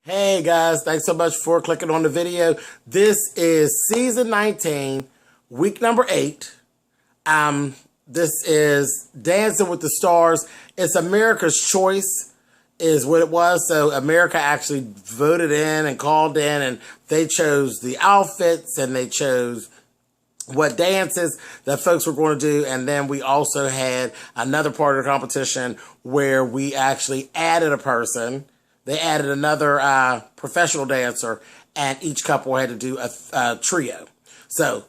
Hey guys, thanks so much for clicking on the video. This is season 19, week number 8. This is Dancing with the Stars. It's America's Choice is what it was. So America actually voted in and called in, and they chose the outfits and they chose what dances that folks were going to do. And then we also had another part of the competition where we actually added a person. They added another professional dancer, and each couple had to do a trio. So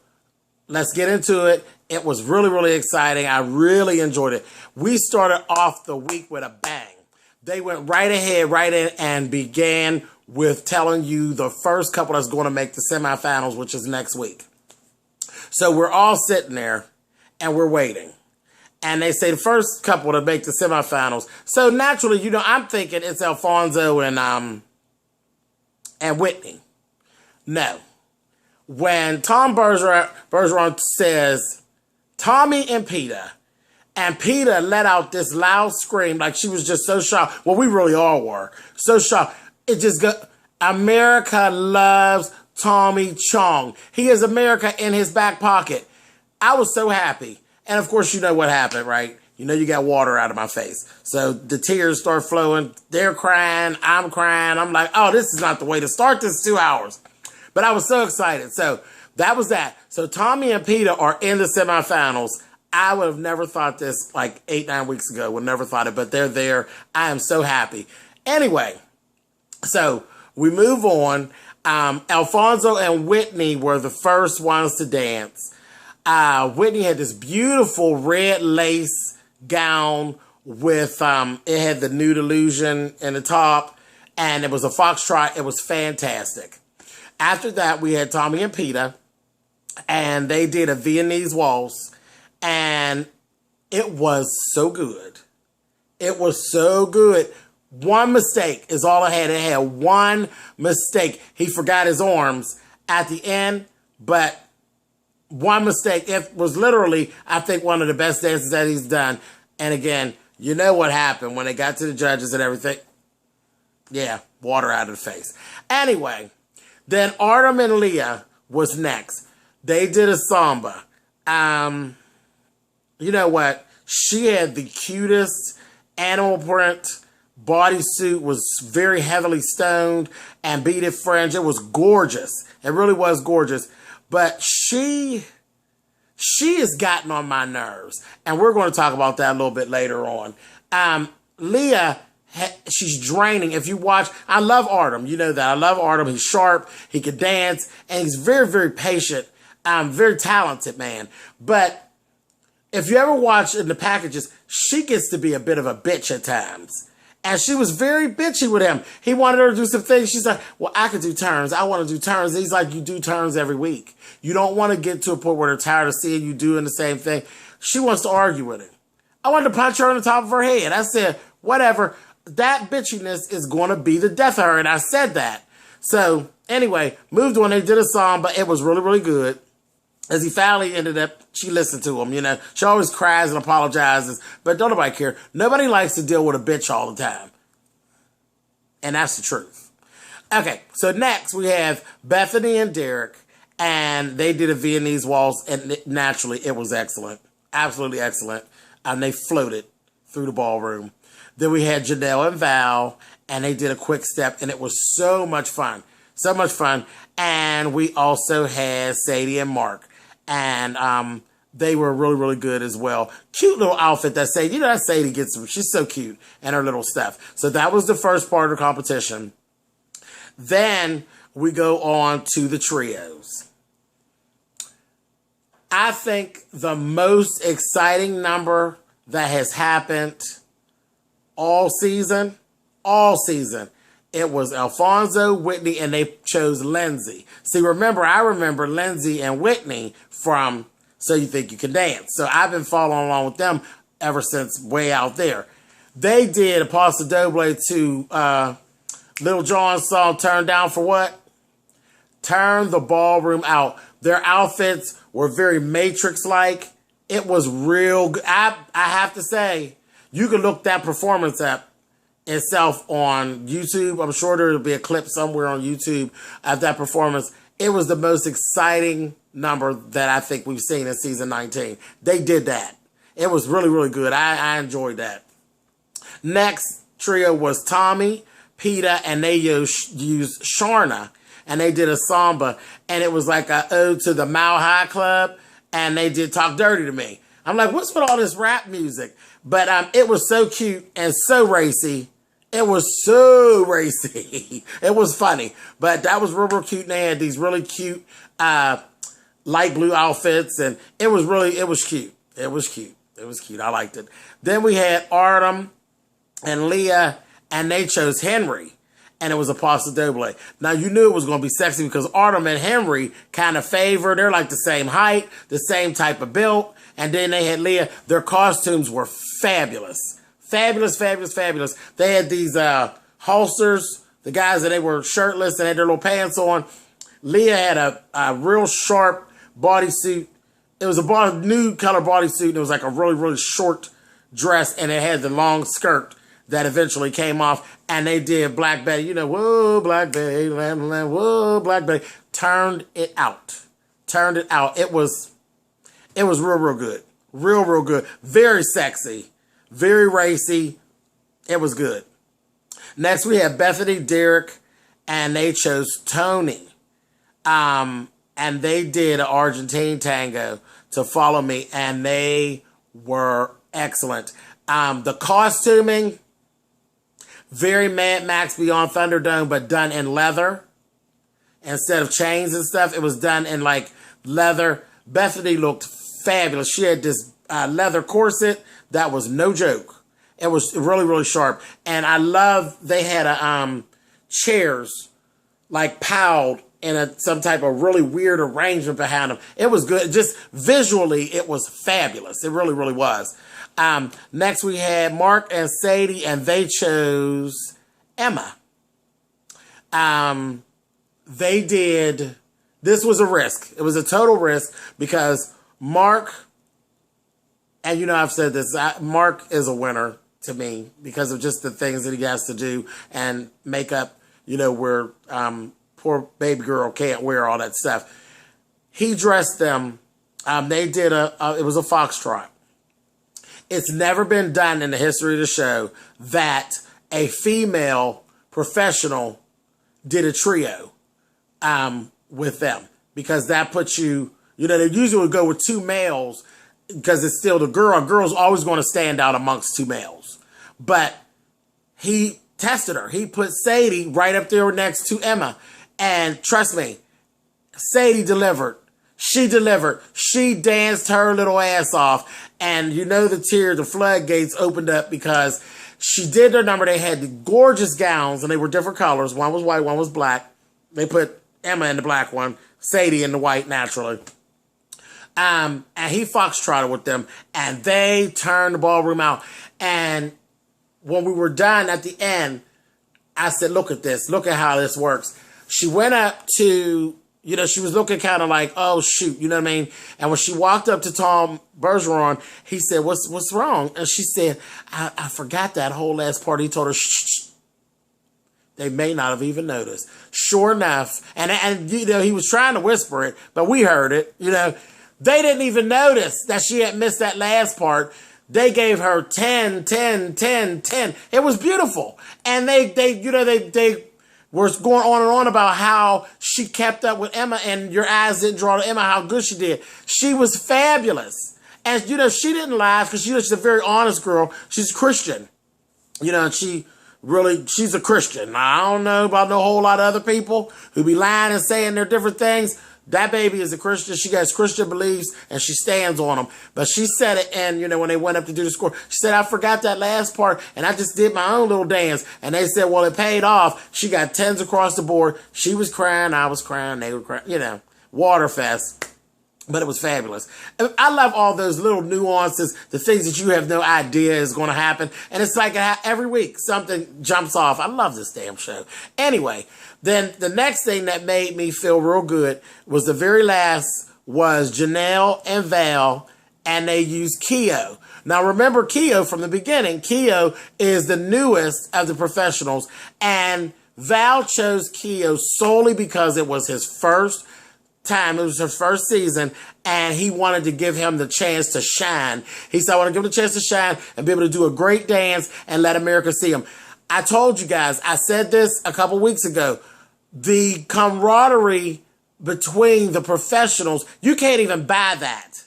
let's get into it. It was really, really exciting. I really enjoyed it. We started off the week with a bang. They went right ahead, right in, and began with telling you the first couple that's going to make the semifinals, which is next week. So we're all sitting there, and we're waiting. And they say the first couple to make the semifinals. So naturally, I'm thinking it's Alfonso and Whitney. No. When Tom Bergeron says, Tommy and Peter let out this loud scream like she was just so shocked. Well, we really all were. So shocked. It just got, America loves Tommy Chong. He is America in his back pocket. I was so happy. And of course, you know what happened, right? You know you got water out of my face. So the tears start flowing. They're crying. I'm crying. I'm like, oh, this is not the way to start this 2 hours. But I was so excited. So that was that. So Tommy and Peter are in the semifinals. I would have never thought this like 8-9 weeks ago. Would never thought it, but they're there. I am so happy. Anyway, so we move on. Alfonso and Whitney were the first ones to dance. Whitney had this beautiful red lace gown with, it had the nude illusion in the top, and it was a foxtrot. It was fantastic. After that, we had Tommy and Peter, and they did a Viennese waltz, and it was so good. It was so good. One mistake is all it had. It had one mistake. He forgot his arms at the end, but one mistake. It was literally, I think, one of the best dances that he's done. And again, you know what happened when they got to the judges and everything. Yeah, water out of the face. Anyway, then Artem and Leah was next. They did a samba. You know what? She had the cutest animal print bodysuit, was very heavily stoned and beaded fringe. It was gorgeous. It really was gorgeous. But she has gotten on my nerves. And we're going to talk about that a little bit later on. Leah, she's draining. If you watch, I love Artem. You know that. I love Artem. He's sharp. He can dance. And he's very, very patient. Very talented man. But if you ever watch in the packages, she gets to be a bit of a bitch at times. And she was very bitchy with him. He wanted her to do some things. She's like, well, I could do turns. I want to do turns. He's like, you do turns every week. You don't want to get to a point where they're tired of seeing you doing the same thing. She wants to argue with him. I wanted to punch her on the top of her head. I said, whatever. That bitchiness is going to be the death of her. And I said that. So anyway, moved on. They did a song, but it was really, really good. As he finally ended up, she listened to him, She always cries and apologizes, but don't nobody care. Nobody likes to deal with a bitch all the time. And that's the truth. Okay, so next we have Bethany and Derek, and they did a Viennese waltz, and naturally it was excellent. Absolutely excellent. And they floated through the ballroom. Then we had Janelle and Val, and they did a quick step, and it was so much fun. So much fun. And we also had Sadie and Mark. And they were really, really good as well. Cute little outfit that Sadie, that Sadie gets, she's so cute, and her little stuff. So that was the first part of the competition. Then we go on to the trios. I think the most exciting number that has happened all season, it was Alfonso, Whitney, and they chose Lindsay. See, I remember Lindsay and Whitney from So You Think You Can Dance. So I've been following along with them ever since way out there. They did a Paso Doble to Little John's song, Turn Down for What? Turn the Ballroom Out. Their outfits were very Matrix-like. It was real good. I have to say, you can look that performance up. itself on YouTube. I'm sure there'll be a clip somewhere on YouTube of that performance. It was the most exciting number that I think we've seen in season 19. They did that. It was really, really good. I enjoyed that. Next trio was Tommy, Peta, and they used Sharna, and they did a samba, and it was like a ode to the Mile High Club, and they did Talk Dirty to Me. I'm like, what's with all this rap music? But it was so cute and so racy. It was so racy. It was funny, but that was real, real cute. And they had these really cute light blue outfits, and it was cute. It was cute. It was cute. I liked it. Then we had Artem and Leah, and they chose Henry, and it was a Paso Doble. Now, you knew it was going to be sexy because Artem and Henry kind of favor. They're like the same height, the same type of build. And then they had Leah. Their costumes were fabulous. Fabulous, fabulous, fabulous. They had these holsters, the guys that they were shirtless and had their little pants on. Leah had a real sharp bodysuit. It was a nude color bodysuit, and it was like a really, really short dress, and it had the long skirt that eventually came off, and they did Black Betty. You know, whoa, Black Betty, lamb, lamb, whoa, Black Betty. Turned it out. Turned it out. It was real, real good. Real, real good. Very sexy. Very racy. It was good. Next, we have Bethany, Derek, and they chose Tony. And they did an Argentine tango to Follow Me, and they were excellent. The costuming, very Mad Max Beyond Thunderdome, but done in leather. Instead of chains and stuff, it was done in like leather. Bethany looked fabulous. She had this leather corset that was no joke. It was really, really sharp. And I love they had chairs like piled in some type of really weird arrangement behind them. It was good. Just visually, it was fabulous. It really, really was. Next, we had Mark and Sadie, and they chose Emma. They did, this was a risk. It was a total risk because Mark, and you know I've said this, Mark is a winner to me because of just the things that he has to do and makeup, you know, where poor baby girl can't wear all that stuff. He dressed them. They did it was a foxtrot. It's never been done in the history of the show that a female professional did a trio with them, because that puts you know, they usually would go with two males because it's still the girl. A girl's always going to stand out amongst two males. But he tested her. He put Sadie right up there next to Emma. And trust me, Sadie delivered. She delivered. She danced her little ass off. And you know the floodgates opened up because she did their number. They had the gorgeous gowns, and they were different colors. One was white, one was black. They put Emma in the black one, Sadie in the white, naturally. And he foxtrotted with them, and they turned the ballroom out. And when we were done at the end, I said, look at this. Look at how this works. She went up to, you know, she was looking kind of like, oh, shoot, you know what I mean? And when she walked up to Tom Bergeron, he said, what's wrong? And she said, I forgot that whole last part. He told her, shh. They may not have even noticed. Sure enough, and you know, he was trying to whisper it, but we heard it, you know. They didn't even notice that she had missed that last part. They gave her 10, 10, 10, 10. It was beautiful. And they were going on and on about how she kept up with Emma, and your eyes didn't draw to Emma, how good she did. She was fabulous. And, you know, she didn't laugh because she's a very honest girl. She's Christian. You know, and she's a Christian. Now, I don't know about no whole lot of other people who be lying and saying they're different things. That baby is a Christian. She has Christian beliefs, and she stands on them. But she said it, and, you know, when they went up to do the score, she said, I forgot that last part, and I just did my own little dance. And they said, well, it paid off. She got 10s across the board. She was crying. I was crying. They were crying. You know, Waterfest. But it was fabulous. I love all those little nuances, the things that you have no idea is going to happen. And it's like every week something jumps off. I love this damn show. Anyway, then the next thing that made me feel real good was the very last was Janelle and Val, and they used Keo. Now remember Keo from the beginning. Keo is the newest of the professionals, and Val chose Keo solely because it was his first time. It was his first season, and he wanted to give him the chance to shine. He said, I want to give him the chance to shine and be able to do a great dance and let America see him. I told you guys, I said this a couple weeks ago, the camaraderie between the professionals, you can't even buy that.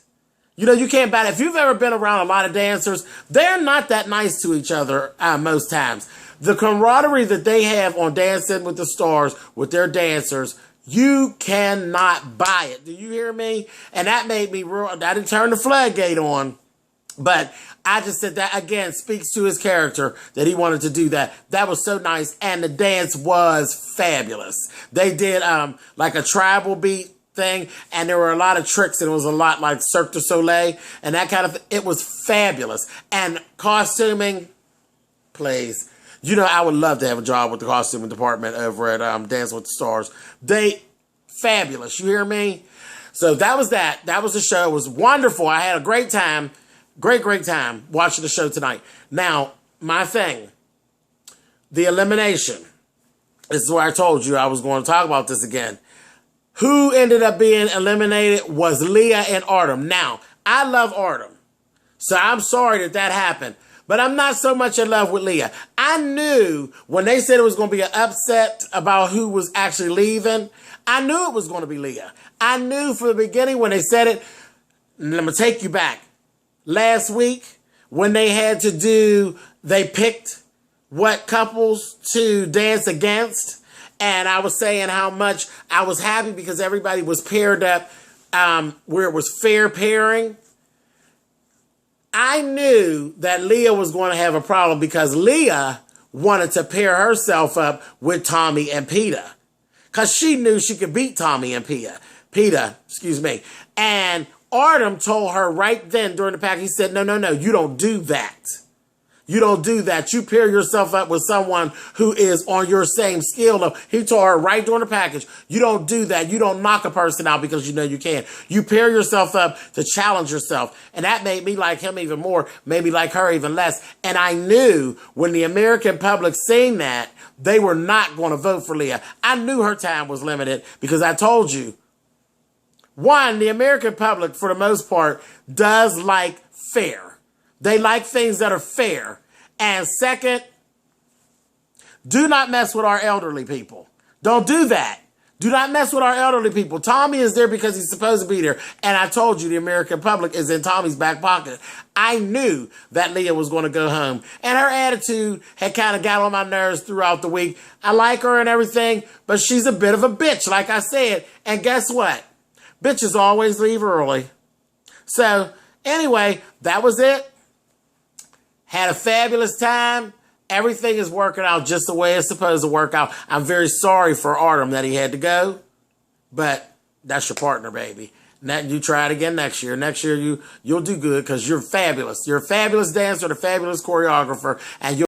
You know, you can't buy that. If you've ever been around a lot of dancers, they're not that nice to each other most times. The camaraderie that they have on Dancing with the Stars with their dancers, you cannot buy it. Do you hear me? And that made me real. I didn't turn the floodgate on, but I just said that again speaks to his character that he wanted to do that. That was so nice. And the dance was fabulous. They did like a tribal beat thing, and there were a lot of tricks, and it was a lot like Cirque du Soleil and that kind of thing. It was fabulous. And costuming, please. You know, I would love to have a job with the costuming department over at Dancing with the Stars. They fabulous. You hear me? So that was that. That was the show. It was wonderful. I had a great time. Great time watching the show tonight. Now, my thing, the elimination. This is where I told you I was going to talk about this again. Who ended up being eliminated was Leah and Artem. Now, I love Artem, so I'm sorry that that happened. But I'm not so much in love with Leah. I knew when they said it was going to be an upset about who was actually leaving, I knew it was going to be Leah. I knew from the beginning when they said it. Let me take you back. Last week, when they had to do, they picked what couples to dance against. And I was saying how much I was happy because everybody was paired up where it was fair pairing. I knew that Leah was going to have a problem because Leah wanted to pair herself up with Tommy and Peta. Because she knew she could beat Tommy and Peta, excuse me. And Artem told her right then during the pack, he said, no, you don't do that. You don't do that. You pair yourself up with someone who is on your same skill level. He told her right during the package, you don't do that. You don't knock a person out because you know you can. You pair yourself up to challenge yourself. And that made me like him even more, made me like her even less. And I knew when the American public seen that, they were not going to vote for Leah. I knew her time was limited because I told you, one, the American public, for the most part, does like fair. They like things that are fair. And second, do not mess with our elderly people. Don't do that. Do not mess with our elderly people. Tommy is there because he's supposed to be there. And I told you the American public is in Tommy's back pocket. I knew that Leah was going to go home. And her attitude had kind of got on my nerves throughout the week. I like her and everything, but she's a bit of a bitch, like I said. And guess what? Bitches always leave early. So, anyway, that was it. Had a fabulous time. Everything is working out just the way it's supposed to work out. I'm very sorry for Artem that he had to go. But that's your partner, baby. You try it again next year. Next year, you'll do good because you're fabulous. You're a fabulous dancer and a fabulous choreographer. And you'll